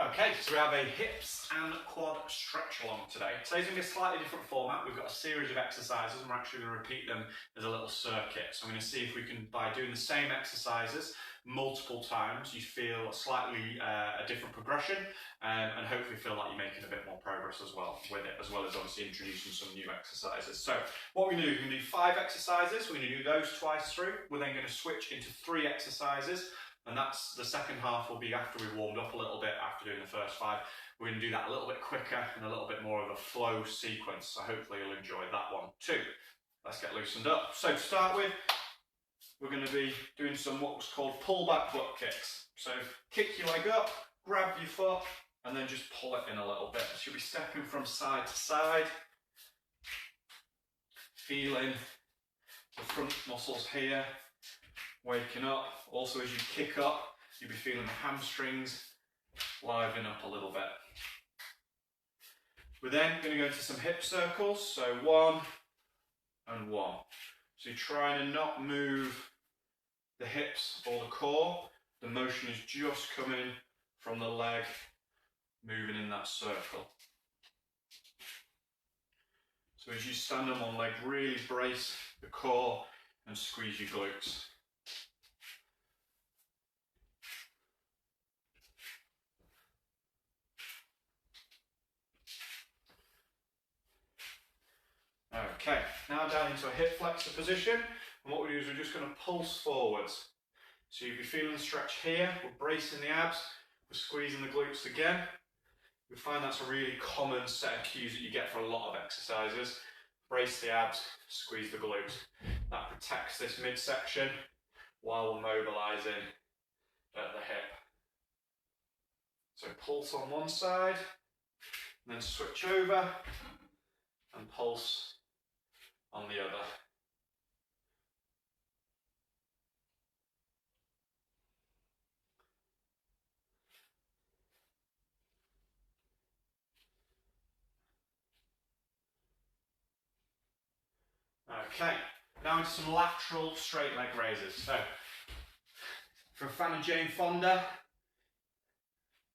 Okay, so we have a hips and quad stretch along today. Today's going to be a slightly different format. We've got a series of exercises and we're actually going to repeat them as a little circuit. So I'm going to see if we can, by doing the same exercises multiple times, you feel slightly a different progression and hopefully feel like you're making a bit more progress as well with it, as well as obviously introducing some new exercises. So what we're going to do, we're going to do 5 exercises. We're going to do those twice through. We're then going to switch into 3 exercises. And that's the second half will be after we warmed up a little bit after doing the first 5. We're going to do that a little bit quicker and a little bit more of a flow sequence. So hopefully you'll enjoy that one too. Let's get loosened up. So to start with, we're going to be doing some what's called pullback butt kicks. So kick your leg up, grab your foot, and then just pull it in a little bit. So you'll be stepping from side to side, feeling the front muscles here waking up. Also, as you kick up, you'll be feeling the hamstrings liven up a little bit. We're then going to go into some hip circles, so 1 and 1. So you're trying to not move the hips or the core. The motion is just coming from the leg, moving in that circle. So as you stand on one leg, really brace the core and squeeze your glutes. Okay, now down into a hip flexor position, and what we do is we're just going to pulse forwards. So you'll be feeling the stretch here, we're bracing the abs, we're squeezing the glutes again. We find that's a really common set of cues that you get for a lot of exercises. Brace the abs, squeeze the glutes. That protects this midsection while we're mobilising at the hip. So pulse on one side, and then switch over and pulse on the other. Okay, now into some lateral straight leg raises. So, for a fan of Jane Fonda,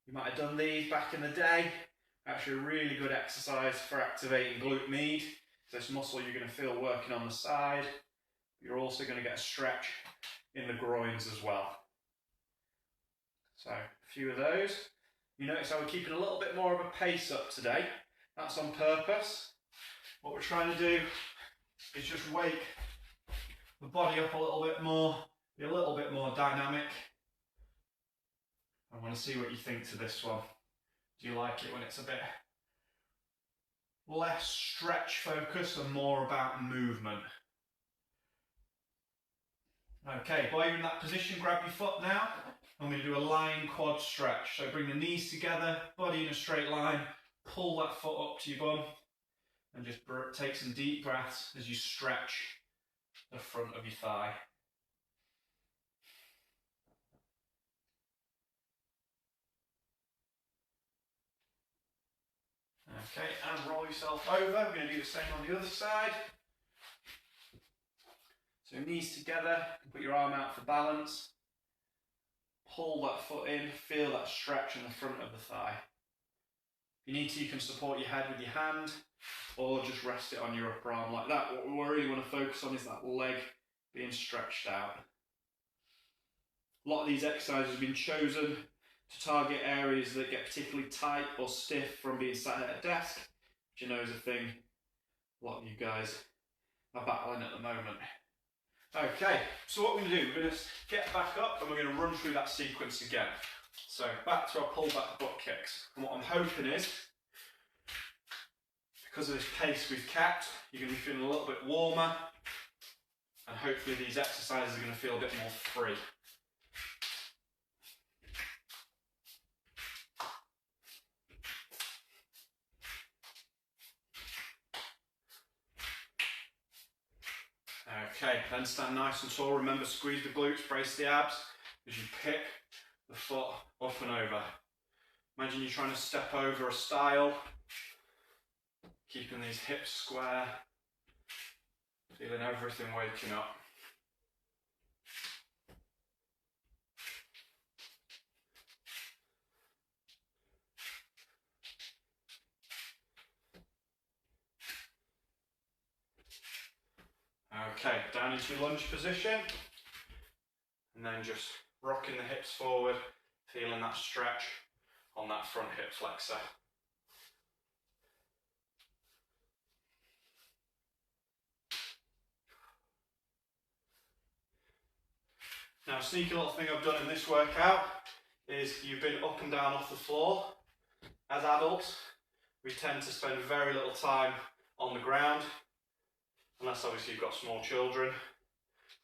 you might have done these back in the day. Actually a really good exercise for activating glute med. So this muscle you're going to feel working on the side. You're also going to get a stretch in the groins as well. So a few of those. You notice how we're keeping a little bit more of a pace up today. That's on purpose. What we're trying to do is just wake the body up a little bit more, be a little bit more dynamic. I want to see what you think to this one. Do you like it when it's a bit less stretch focused and more about movement? Okay, while you're in that position, grab your foot now. I'm going to do a lying quad stretch. So bring the knees together, body in a straight line, pull that foot up to your bum, and just take some deep breaths as you stretch the front of your thigh. Okay, and roll yourself over. We're going to do the same on the other side. So knees together, put your arm out for balance. Pull that foot in, feel that stretch in the front of the thigh. If you need to, you can support your head with your hand or just rest it on your upper arm like that. What we really want to focus on is that leg being stretched out. A lot of these exercises have been chosen to target areas that get particularly tight or stiff from being sat at a desk, which you know is a thing a lot of you guys are battling at the moment. Okay, so what we're going to do, we're going to get back up and we're going to run through that sequence again. So back to our pullback butt kicks. And what I'm hoping is, because of this pace we've kept, you're going to be feeling a little bit warmer, and hopefully these exercises are going to feel a bit more free. Okay, then stand nice and tall. Remember, squeeze the glutes, brace the abs as you pick the foot up and over. Imagine you're trying to step over a stile, keeping these hips square, feeling everything waking up. Okay, down into your lunge position, and then just rocking the hips forward, feeling that stretch on that front hip flexor. Now, a sneaky little thing I've done in this workout is you've been up and down off the floor. As adults, we tend to spend very little time on the ground, unless obviously you've got small children.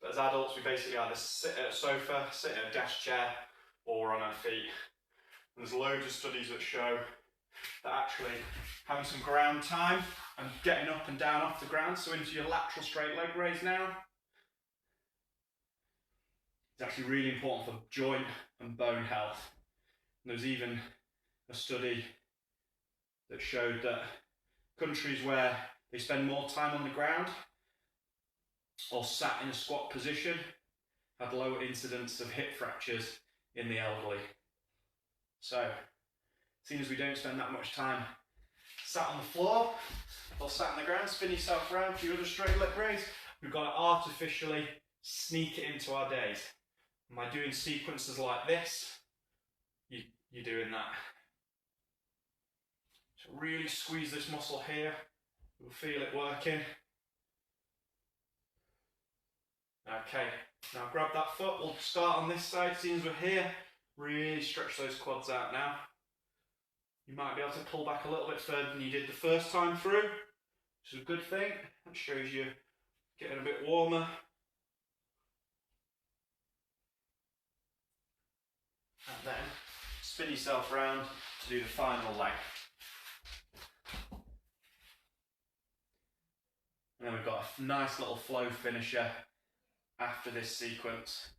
But as adults, we basically either sit at a sofa, sit in a desk chair, or on our feet. And there's loads of studies that show that actually having some ground time and getting up and down off the ground, so into your lateral straight leg raise now, is actually really important for joint and bone health. And there's even a study that showed that countries where they spend more time on the ground or sat in a squat position had lower incidence of hip fractures in the elderly. So, seeing as we don't spend that much time sat on the floor or sat on the ground, spin yourself around for your other straight leg raise, we've got to artificially sneak it into our days. And by doing sequences like this, you're doing that. So really squeeze this muscle here. You'll feel it working. Okay, now grab that foot. We'll start on this side, seeing as we're here. Really stretch those quads out now. You might be able to pull back a little bit further than you did the first time through, which is a good thing. That shows you getting a bit warmer. And then spin yourself around to do the final leg. And then we've got a nice little flow finisher after this sequence.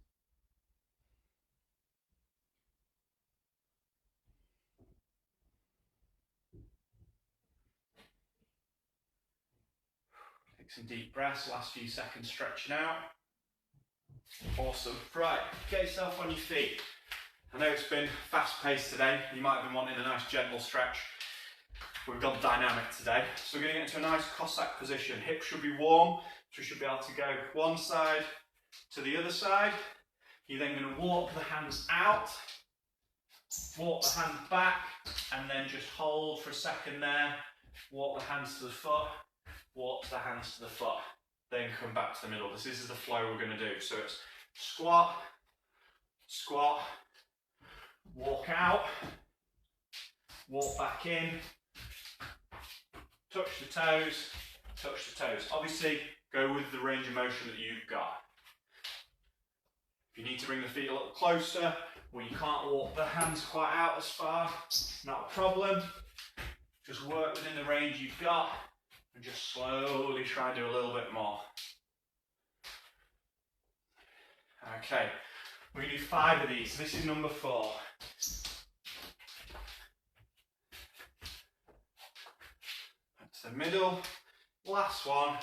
Take some deep breaths, last few seconds stretching out. Awesome. Right, get yourself on your feet. I know it's been fast paced today. You might have been wanting a nice gentle stretch. We've gone dynamic today. So we're going to get into a nice Cossack position. Hips should be warm, so we should be able to go one side to the other side. You're then going to walk the hands out, walk the hands back, and then just hold for a second there. Walk the hands to the foot, walk the hands to the foot, then come back to the middle. This is the flow we're going to do. So it's squat, squat, walk out, walk back in, touch the toes, touch the toes. Obviously, go with the range of motion that you've got. If you need to bring the feet a little closer, or you can't walk the hands quite out as far, not a problem. Just work within the range you've got, and just slowly try and do a little bit more. Okay, we're going to do 5 of these. This is number 4. Back to the middle. Last one.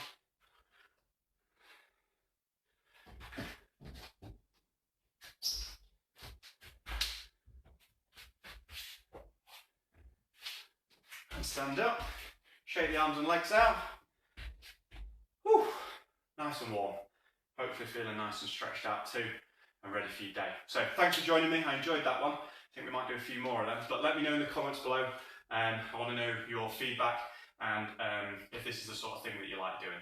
And stand up. Shake the arms and legs out. Whew. Nice and warm. Hopefully feeling nice and stretched out too, and ready for your day. So thanks for joining me. I enjoyed that one. I think we might do a few more of them, but let me know in the comments below. I want to know your feedback and if this is the sort of thing that you like doing.